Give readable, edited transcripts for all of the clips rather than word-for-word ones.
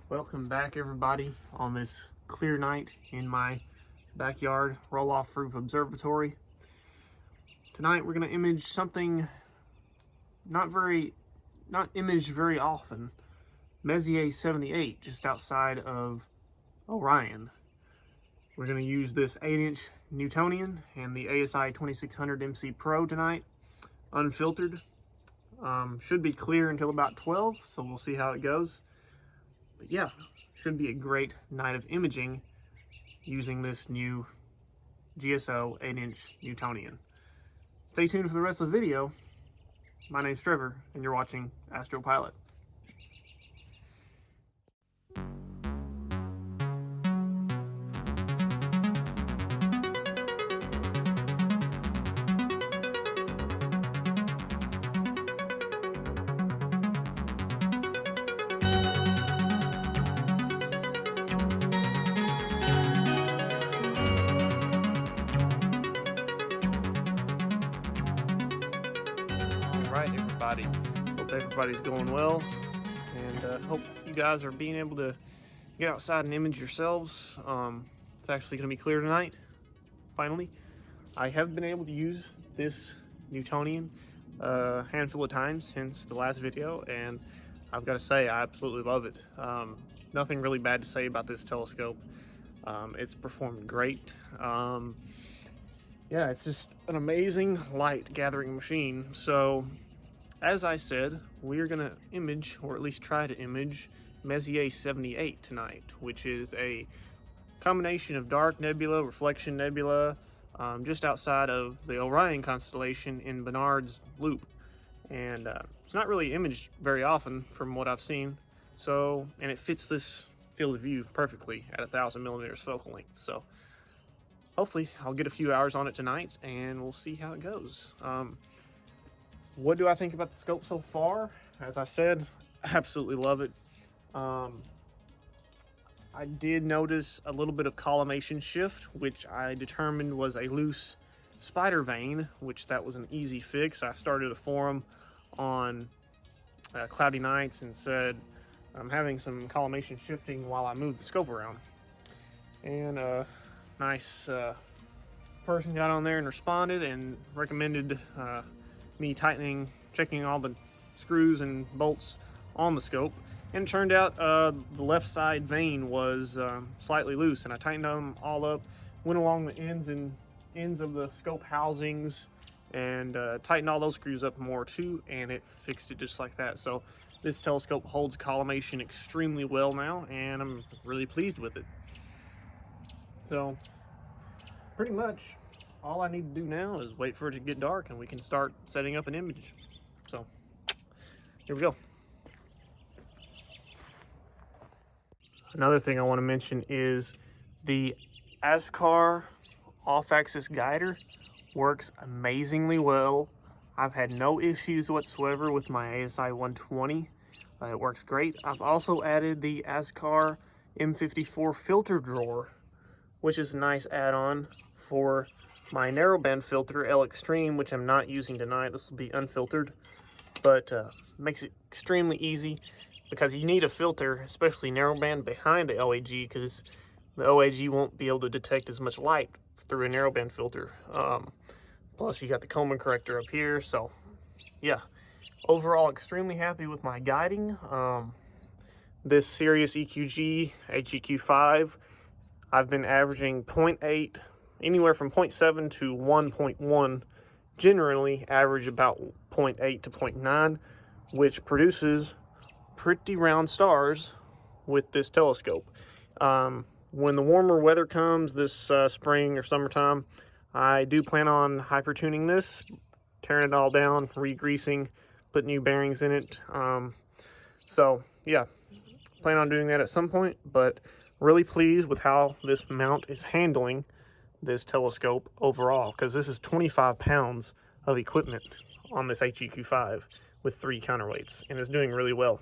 Welcome back, everybody, on this clear night in my backyard roll-off roof observatory. Tonight we're going to image something not imaged very often. M78 just outside of Orion. We're going to use this 8-inch Newtonian and the ASI 2600 MC Pro tonight, unfiltered. Should be clear until about 12, so we'll see how it goes. But yeah, should be a great night of imaging using this new GSO 8-inch Newtonian. Stay tuned for the rest of the video. My name's Trevor, and you're watching Astropilot. Alright, everybody. Hope everybody's going well, and hope you guys are being able to get outside and image yourselves. It's actually going to be clear tonight, finally. I have been able to use this Newtonian a handful of times since the last video, and I've got to say I absolutely love it. Nothing really bad to say about this telescope. It's performed great. Yeah, it's just an amazing light gathering machine. So, as I said, we're gonna image, or at least try to image, M78 tonight, which is a combination of dark nebula, reflection nebula, just outside of the Orion constellation in Barnard's Loop. And it's not really imaged very often from what I've seen. So, and it fits this field of view perfectly at 1000 millimeters focal length. So, hopefully I'll get a few hours on it tonight and we'll see how it goes. What do I think about the scope so far? As I said, I absolutely love it. I did notice a little bit of collimation shift, which I determined was a loose spider vane, which that was an easy fix. I started a forum on cloudy nights and said I'm having some collimation shifting while I move the scope around. And nice person got on there and responded and recommended me checking all the screws and bolts on the scope. And it turned out the left side vane was slightly loose, and I tightened them all up, went along the ends of the scope housings, and tightened all those screws up more too, and it fixed it just like that. So this telescope holds collimation extremely well now, and I'm really pleased with it. So pretty much all I need to do now is wait for it to get dark and we can start setting up an image. So here we go. Another thing I want to mention is the ASCAR off-axis guider works amazingly well. I've had no issues whatsoever with my ASI 120. It works great. I've also added the ASCAR M54 filter drawer, which is a nice add-on for my narrowband filter L Extreme, which I'm not using tonight. This will be unfiltered, but makes it extremely easy because you need a filter, especially narrowband, behind the OAG, because the OAG won't be able to detect as much light through a narrowband filter. Plus you got the Coleman corrector up here. So yeah, overall extremely happy with my guiding. This Sirius EQG HEQ5, I've been averaging 0.8, anywhere from 0.7 to 1.1, generally average about 0.8 to 0.9, which produces pretty round stars with this telescope. When the warmer weather comes this spring or summertime, I do plan on hypertuning this, tearing it all down, re-greasing, put new bearings in it. So yeah, plan on doing that at some point, but really pleased with how this mount is handling this telescope overall, because this is 25 pounds of equipment on this HEQ5 with 3 counterweights, and it's doing really well.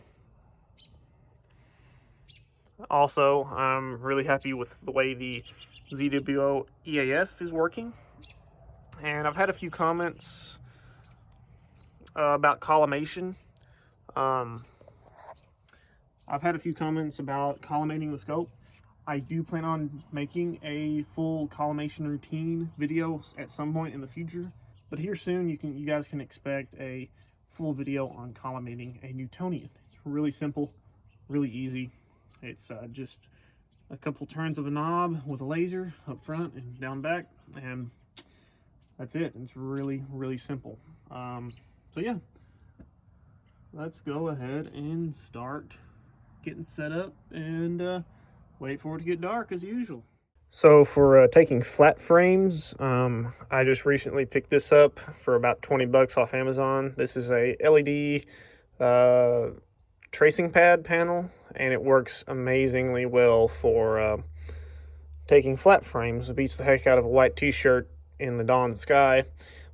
Also, I'm really happy with the way the ZWO EAF is working, and I've had a few comments about collimation. I've had a few comments about collimating the scope. I do plan on making a full collimation routine video at some point in the future, but here soon you guys can expect a full video on collimating a Newtonian. It's really simple, really easy. It's just a couple turns of a knob with a laser up front and down back, and that's it. It's really, really simple. So yeah, let's go ahead and start getting set up and wait for it to get dark as usual. So for taking flat frames, I just recently picked this up for about 20 bucks off Amazon. This is a LED tracing pad panel, and it works amazingly well for taking flat frames. It beats the heck out of a white t-shirt in the dawn sky,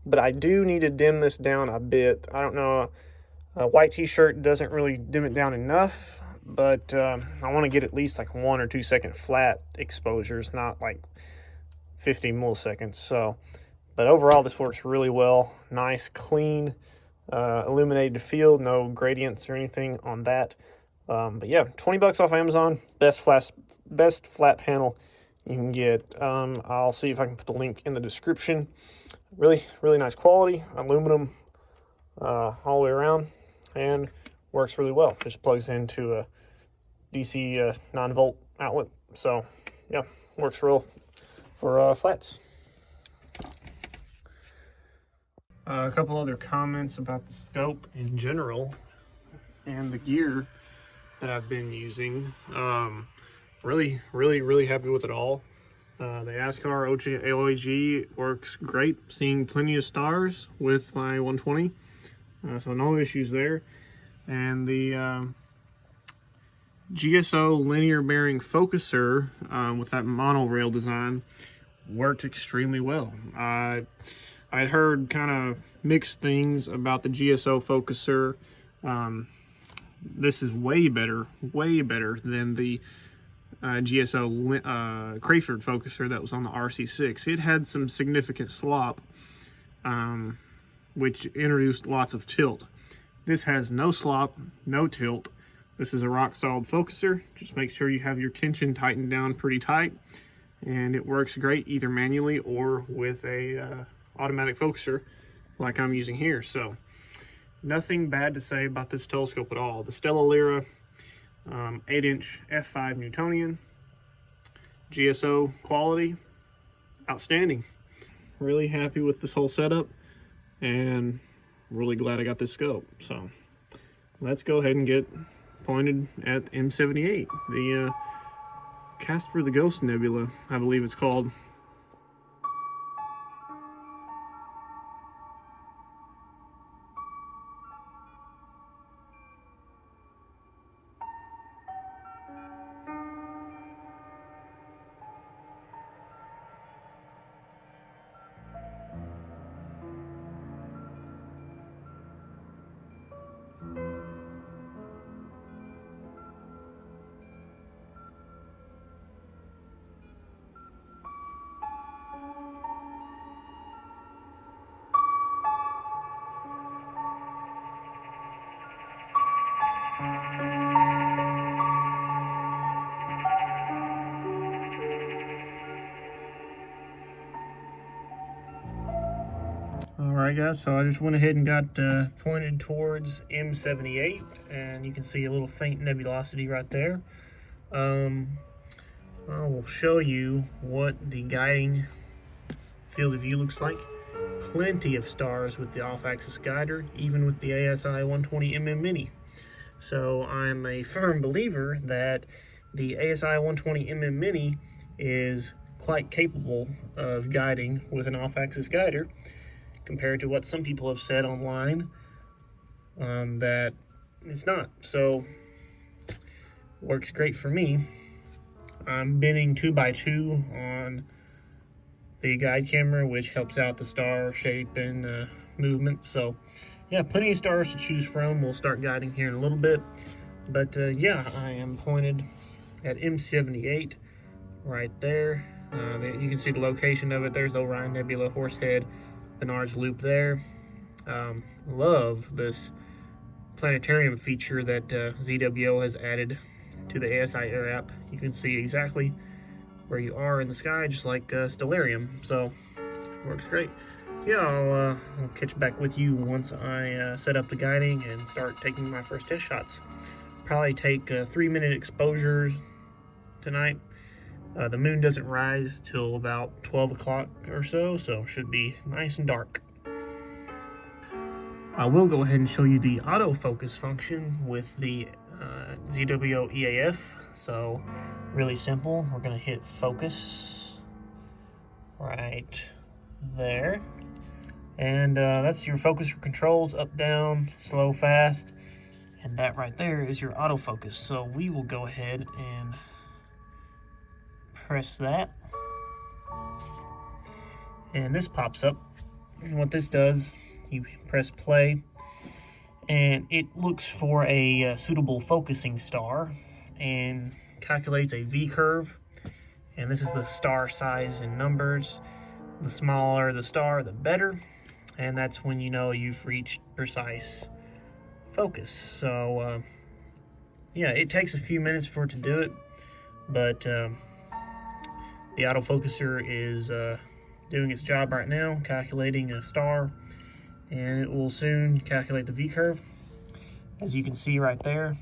but I do need to dim this down a bit. I don't know, a white t-shirt doesn't really dim it down enough, but I want to get at least like 1 or 2 second flat exposures, not like 50 milliseconds. So, but overall this works really well. Nice, clean, illuminated field, no gradients or anything on that. But yeah, 20 bucks off Amazon, best flat panel you can get. I'll see if I can put the link in the description. Really, really nice quality, aluminum all the way around, and works really well. Just plugs into a DC 9-volt outlet. So yeah, works real for flats. A couple other comments about the scope in general and the gear that I've been using. Really, really, really happy with it all. The ASCAR OAG works great. Seeing plenty of stars with my 120, so no issues there. And the GSO linear bearing focuser with that monorail design worked extremely well. I'd heard kind of mixed things about the GSO focuser. This is way better than the GSO Crayford focuser that was on the RC6. It had some significant slop, which introduced lots of tilt. This has no slop, no tilt. This is a rock solid focuser. Just make sure you have your tension tightened down pretty tight, and it works great either manually or with a automatic focuser like I'm using here. So nothing bad to say about this telescope at all. The Stella Lyra 8-inch f5 Newtonian, GSO quality, outstanding. Really happy with this whole setup, and really glad I got this scope. So let's go ahead and get pointed at M78, the Casper the Ghost Nebula, I believe it's called. Alright guys, so I just went ahead and got pointed towards M78, and you can see a little faint nebulosity right there. I will show you what the guiding field of view looks like. Plenty of stars with the off-axis guider, even with the ASI 120mm Mini. So I'm a firm believer that the ASI 120mm Mini is quite capable of guiding with an off-axis guider, compared to what some people have said online that it's not. So works great for me. I'm binning 2x2 on the guide camera, which helps out the star shape and movement. So yeah, plenty of stars to choose from. We'll start guiding here in a little bit, but yeah, I am pointed at M78 right there. You can see the location of it. There's the Orion Nebula, Horsehead, Bernard's Loop there. Love this planetarium feature that ZWO has added to the ASI Air app. You can see exactly where you are in the sky, just like Stellarium. So works great. So yeah, I'll catch back with you once I set up the guiding and start taking my first test shots. Probably take 3-minute exposures tonight. The moon doesn't rise till about 12 o'clock or so should be nice and dark. I will go ahead and show you the autofocus function with the ZWO EAF. So really simple. We're going to hit focus right there. And that's your focuser controls, up, down, slow, fast. And that right there is your autofocus. So we will go ahead and press that. And this pops up. And what this does, you press play, and it looks for a suitable focusing star and calculates a V-curve. And this is the star size in numbers. The smaller the star, the better. And that's when you know you've reached precise focus. So yeah, it takes a few minutes for it to do it, but the autofocuser is doing its job right now, calculating a star, and it will soon calculate the V-curve. As you can see right there,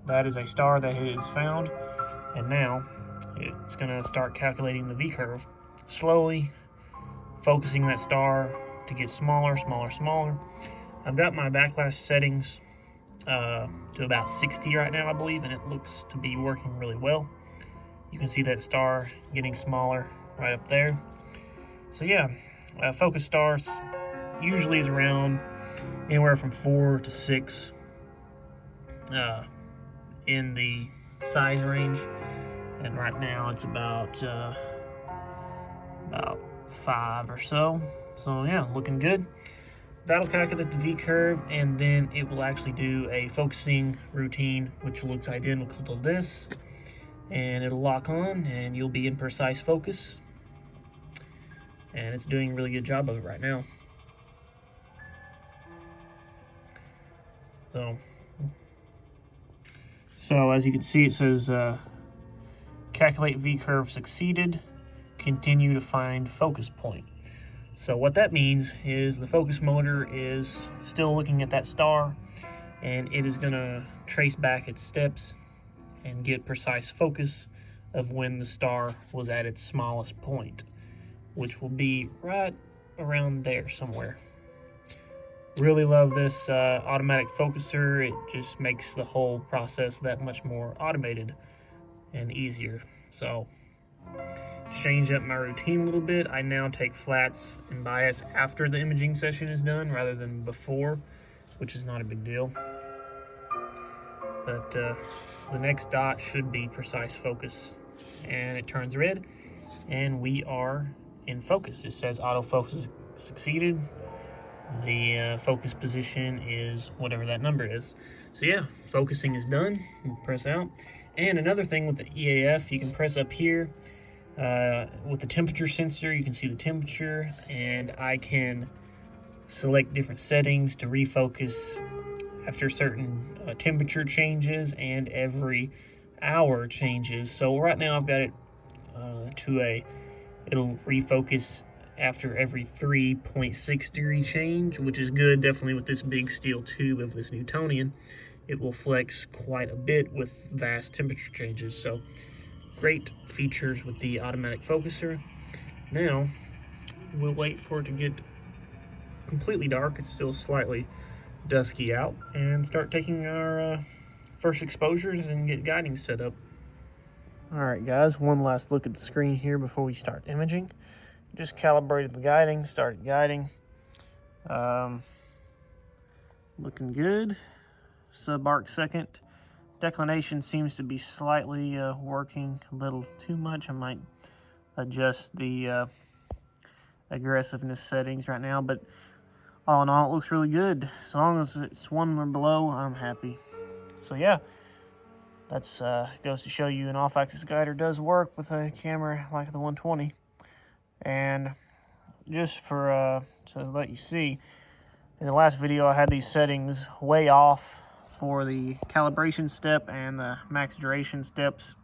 that is a star that it has found, and now it's going to start calculating the V-curve, slowly focusing that star to get smaller, smaller, smaller. I've got my backlash settings to about 60 right now, I believe, and it looks to be working really well. You can see that star getting smaller right up there. So yeah, focus stars usually is around anywhere from 4 to 6 in the size range, and right now it's about 5 or so. So yeah, looking good. That'll calculate the V-curve, and then it will actually do a focusing routine which looks identical to this, and it'll lock on and you'll be in precise focus, and it's doing a really good job of it right now. So as you can see, it says calculate V-curve succeeded, continue to find focus point. So what that means is the focus motor is still looking at that star, and it is going to trace back its steps and get precise focus of when the star was at its smallest point, which will be right around there somewhere. Really love this automatic focuser. It just makes the whole process that much more automated and easier. So change up my routine a little bit. I now take flats and bias after the imaging session is done rather than before, which is not a big deal. But the next dot should be precise focus, and it turns red, and we are in focus. It says autofocus succeeded. The focus position is whatever that number is. So yeah, focusing is done. We'll press out. And another thing with the EAF, you can press up here. With the temperature sensor, you can see the temperature, and I can select different settings to refocus after certain temperature changes and every hour changes. So right now I've got it it'll refocus after every 3.6 degree change, which is good. Definitely with this big steel tube of this Newtonian, it will flex quite a bit with vast temperature changes. So great features with the automatic focuser. Now we'll wait for it to get completely dark. It's still slightly dusky out, and start taking our first exposures and get guiding set up. All right, guys, one last look at the screen here before we start imaging. Just calibrated the guiding, started guiding. Looking good. Sub-arc second. Declination seems to be slightly working a little too much. I might adjust the aggressiveness settings right now, but all in all, it looks really good. As long as it's 1 or below, I'm happy. So yeah, that's goes to show you an off-axis guider does work with a camera like the 120. And just for to let you see, in the last video I had these settings way off for the calibration step and the max duration steps.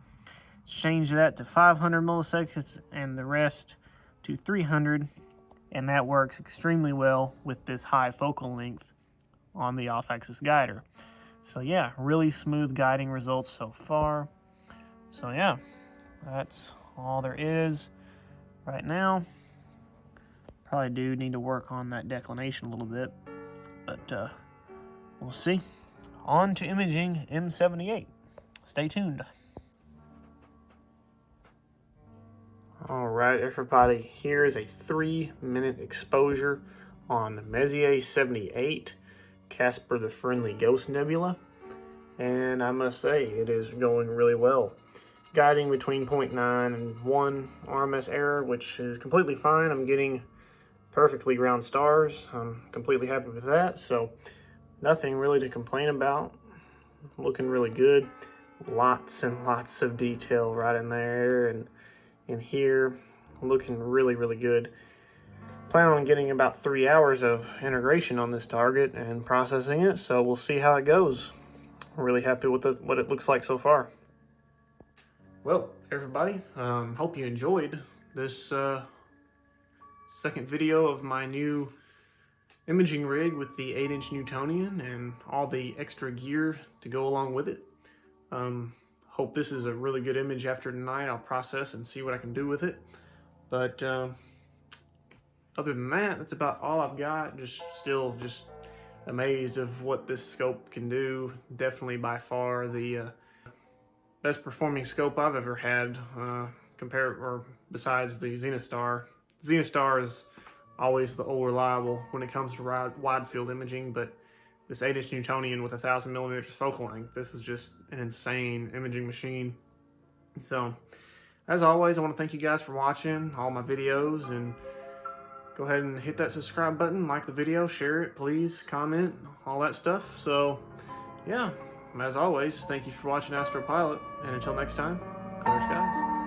Change that to 500 milliseconds and the rest to 300, and that works extremely well with this high focal length on the off-axis guider. So yeah, really smooth guiding results so far. So yeah, that's all there is right now. Probably do need to work on that declination a little bit, but we'll see. On to imaging M78. Stay tuned. All right, everybody, here is a 3-minute exposure on Messier 78, Casper the Friendly Ghost Nebula, and I must say it is going really well. Guiding between 0.9 and 1 RMS error, which is completely fine. I'm getting perfectly round stars. I'm completely happy with that, so nothing really to complain about. Looking really good. Lots and lots of detail right in there and in here. Looking really, really good. Plan on getting about 3 hours of integration on this target and processing it, so we'll see how it goes. I'm really happy with what it looks like so far. Well, everybody, hope you enjoyed this second video of my new imaging rig with the 8-inch Newtonian and all the extra gear to go along with it. Hope this is a really good image after tonight. I'll process and see what I can do with it. But other than that, that's about all I've got. Still amazed of what this scope can do. Definitely by far the best performing scope I've ever had, besides the Zenithstar. Zenithstar is always the old reliable when it comes to wide field imaging, but this 8-inch Newtonian with 1,000 millimeters focal length, this is just an insane imaging machine. So, as always, I want to thank you guys for watching all my videos, and go ahead and hit that subscribe button, like the video, share it, please, comment, all that stuff. So, yeah, as always, thank you for watching Astro Pilot, and until next time, clear skies.